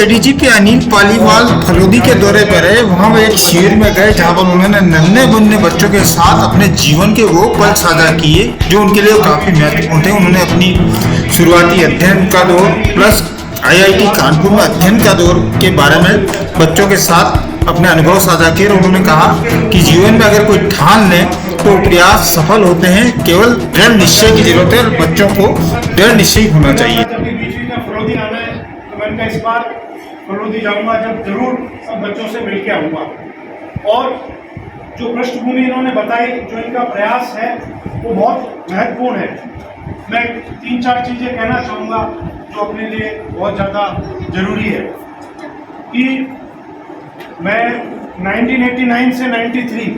ADGP Anil Paliwal Phalodi के दौरे पर है। वहां वो एक शिविर में गए जहां पर उन्होंने नन्हे मुन्ने बच्चों के साथ अपने जीवन के वो पल साझा किए जो उनके लिए काफी महत्वपूर्ण थे। उन्होंने अपनी शुरुआती अध्ययन का दौर प्लस आईआईटी कानपुर में अध्ययन का दौर के बारे में बच्चों के साथ अपने अनुभव साझा किए। उन्होंने कहा कि जीवन में अगर कोई ठान ले तो प्रयास सफल होते हैं, केवल दृढ़ निश्चय की जरूरत है और बच्चों को दृढ़ निश्चय होना चाहिए। फलोदी आना है तो मैंने इस बार फलोदी जाऊंगा, जब जरूर सब बच्चों से मिलके आऊंगा। और जो पृष्ठभूमि इन्होंने बताई, जो इनका प्रयास है वो बहुत महत्वपूर्ण है। मैं 3-4 चीज़ें कहना चाहूँगा जो अपने लिए बहुत ज़्यादा ज़रूरी है कि मैं 1989 से 93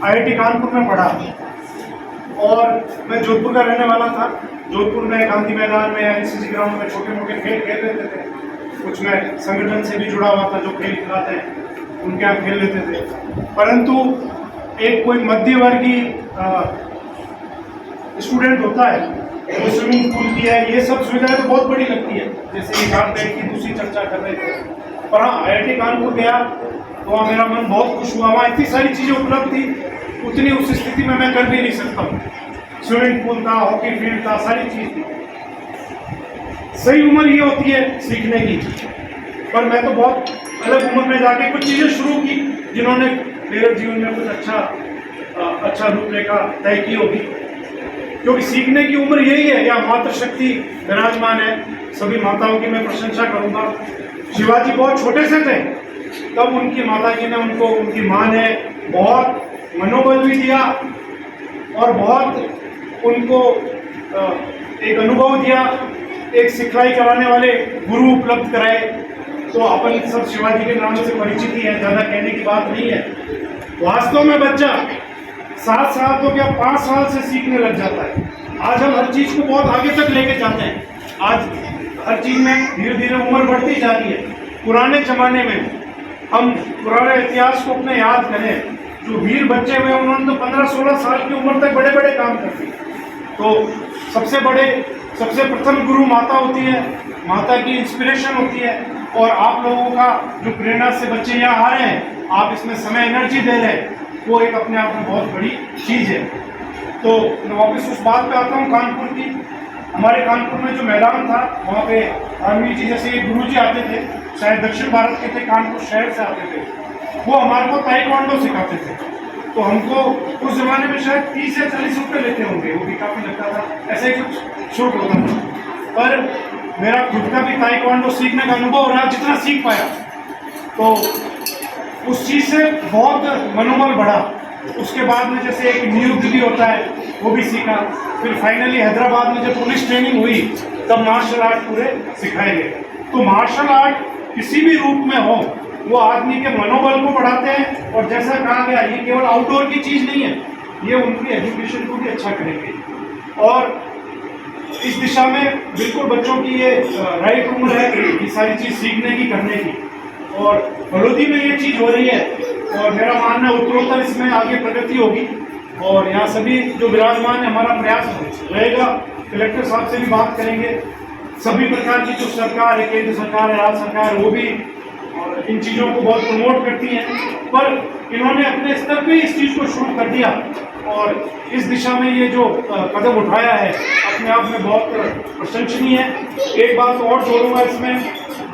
आईआईटी कानपुर में पढ़ा और मैं जोधपुर का रहने वाला था। जोधपुर में गांधी मैदान में एनसीसी ग्राउंड में छोटे मोटे खेल खेल लेते थे। कुछ मैं संगठन से भी जुड़ा हुआ था, जो खेल खिलाते हैं उनके यहाँ खेल लेते थे। परंतु एक कोई मध्यवर्गीय स्टूडेंट होता है, वो स्विमिंग पूल की है, ये सब सुविधाएं तो बहुत बड़ी लगती है, जैसे एक आप बैठ की दूसरी चर्चा कर रहे थे। पर हाँ, आईआईटी कानपुर गया तो वहाँ मेरा मन बहुत खुश हुआ। वहाँ इतनी सारी चीज़ें उपलब्ध थी, उतनी उस स्थिति में मैं कर भी नहीं सकता हूँ। स्विमिंग पूल था, हॉकी फील्ड था, सारी चीज़ थी। सही उम्र ये होती है सीखने की, पर मैं तो बहुत अलग उम्र में जाके कुछ चीज़ें शुरू की जिन्होंने मेरे जीवन में कुछ अच्छा रूपरेखा तय की होगी। क्योंकि सीखने की उम्र यही है। या मातृशक्ति विराजमान है, सभी माताओं की मैं प्रशंसा करूंगा। शिवाजी बहुत छोटे से थे तब उनकी माता जी ने उनको, उनकी माँ ने बहुत मनोबल भी दिया और बहुत उनको एक अनुभव दिया, एक सिखलाई कराने वाले गुरु उपलब्ध कराए। तो अपन सब शिवाजी के नाम से परिचित ही है, ज़्यादा कहने की बात नहीं है। वास्तव में बच्चा 7 साल तो क्या 5 साल से सीखने लग जाता है। आज हम हर चीज़ को बहुत आगे तक लेके जाते हैं। आज हर चीज़ में धीरे धीरे उम्र बढ़ती जा रही है। पुराने ज़माने में हम पुराने इतिहास को अपने याद करें, जो वीर बच्चे हुए उन्होंने तो 15-16 साल की उम्र तक बड़े बड़े काम कर दिए। तो सबसे प्रथम गुरु माता होती है, माता की इंस्पिरेशन होती है। और आप लोगों का जो प्रेरणा से बच्चे यहाँ आ रहे हैं, आप इसमें समय एनर्जी दे रहे हैं, वो एक अपने आप में बहुत बड़ी चीज़ है। तो मैं वापस उस बात पे आता हूँ कानपुर की। हमारे कानपुर में जो मैदान था, वहाँ पे आर्मी जी जैसे गुरु जी आते थे, शायद दक्षिण भारत के थे, कानपुर शहर से आते थे। वो हमारे को ताइक्वांडो सिखाते थे। तो हमको उस जमाने में शायद 30 या 40 रुपये लेते होंगे, वो भी काफ़ी लगता था, ऐसा ही कुछ शुल्क होता था। पर मेरा खुद का भी ताइक्वांडो सीखने का अनुभव रहा, जितना सीख पाया तो उस चीज़ से बहुत मनोबल बढ़ा। उसके बाद में जैसे एक नियुक्त भी होता है, वो भी सीखा। फिर फाइनली हैदराबाद में जब पुलिस ट्रेनिंग हुई तब मार्शल आर्ट पूरे सिखाए गए। तो मार्शल आर्ट किसी भी रूप में हो, वो आदमी के मनोबल को बढ़ाते हैं। और जैसा कहा गया, ये केवल आउटडोर की चीज़ नहीं है, ये उनकी एजुकेशन को भी अच्छा करेंगे। और इस दिशा में बिल्कुल बच्चों की ये राइट उम्र है ये सारी चीज़ सीखने की, करने की। और फलोदी में ये चीज़ हो रही है और मेरा मानना है उत्तरोत्तर इसमें आगे प्रगति होगी। और यहाँ सभी जो विराजमान है, हमारा प्रयास रहेगा, कलेक्टर साहब से भी बात करेंगे। सभी प्रकार की जो सरकार है, केंद्र सरकार है, राज्य सरकार, वो भी इन चीज़ों को बहुत प्रमोट करती हैं। पर इन्होंने अपने स्तर पे इस चीज़ को शुरू कर दिया और इस दिशा में ये जो कदम उठाया है, अपने आप में बहुत प्रशंसनीय है। एक बात और जोड़ूंगा इसमें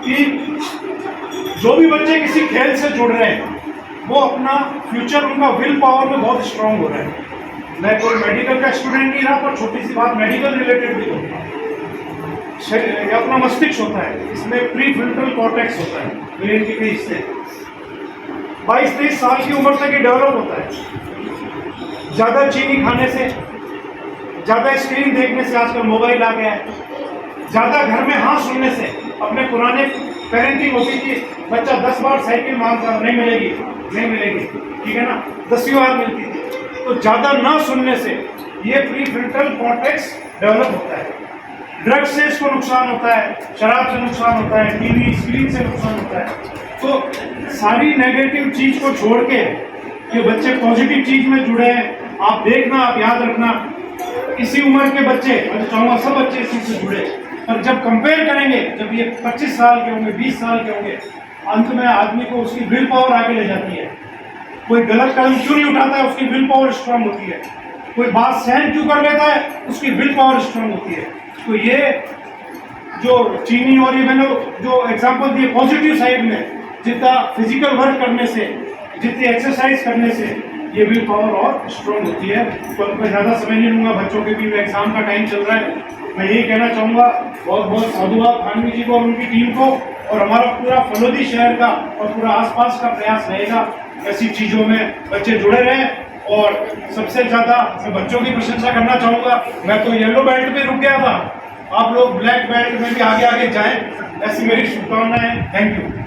कि जो भी बच्चे किसी खेल से जुड़ रहे हैं, वो अपना फ्यूचर, उनका विल पावर में बहुत स्ट्रांग हो रहा है। मैं कोई मेडिकल का स्टूडेंट नहीं रहा, पर छोटी सी बात मेडिकल रिलेटेड भी होता है। अपना मस्तिष्क होता है, इसमें प्री फ्रंटल कॉर्टेक्स होता है, ब्रेन के कई हिस्से 22-23 साल की उम्र तक ये डेवलप होता है। ज़्यादा चीनी खाने से, ज़्यादा स्क्रीन देखने से, आजकल मोबाइल आ गया है, ज़्यादा घर में हाँ सुनने से, अपने पुराने पेरेंटिंग होती थी, बच्चा 10 बार साइकिल मांगता, नहीं मिलेगी, नहीं मिलेगी, ठीक है ना, 10वीं बार मिलती थी। तो ज़्यादा ना सुनने से ये प्री फ्रंटल कॉर्टेक्स डेवलप होता है। ड्रग्स से इसको नुकसान होता है, शराब से नुकसान होता है, टीवी स्क्रीन से नुकसान होता है। तो सारी नेगेटिव चीज़ को छोड़ के ये बच्चे पॉजिटिव चीज़ में जुड़े हैं। आप देखना, आप याद रखना, इसी उम्र के बच्चे, मैं तो चाहूँगा सब बच्चे इसी से जुड़े। पर जब कंपेयर करेंगे, जब ये 25 साल के होंगे, 20 साल के होंगे, अंत में आदमी को उसकी विल पावर आगे ले जाती है। कोई गलत कदम क्यों नहीं उठाता है, उसकी विल पावर स्ट्रांग होती है। कोई बात सहन क्यों कर लेता है, उसकी विल पावर स्ट्रांग होती है। तो ये जो चीनी और ये मैंने जो एग्जांपल दिए पॉजिटिव साइड में, जितना फिजिकल वर्क करने से, जितनी एक्सरसाइज करने से ये विल पावर और स्ट्रांग होती है। तो मैं ज़्यादा समय नहीं लूँगा, बच्चों के भी एग्जाम का टाइम चल रहा है। मैं यही कहना चाहूँगा, बहुत बहुत साधुवाद खानवी जी को और उनकी टीम को, और हमारा पूरा फलोदी शहर का और पूरा आसपास का प्रयास रहेगा ऐसी चीज़ों में बच्चे जुड़े रहें। और सबसे ज़्यादा मैं बच्चों की प्रशंसा करना चाहूँगा। मैं तो येलो बेल्ट पे रुक गया था, आप लोग ब्लैक बेल्ट में भी आगे आगे जाएं, ऐसी मेरी शुभकामनाएं। Thank you.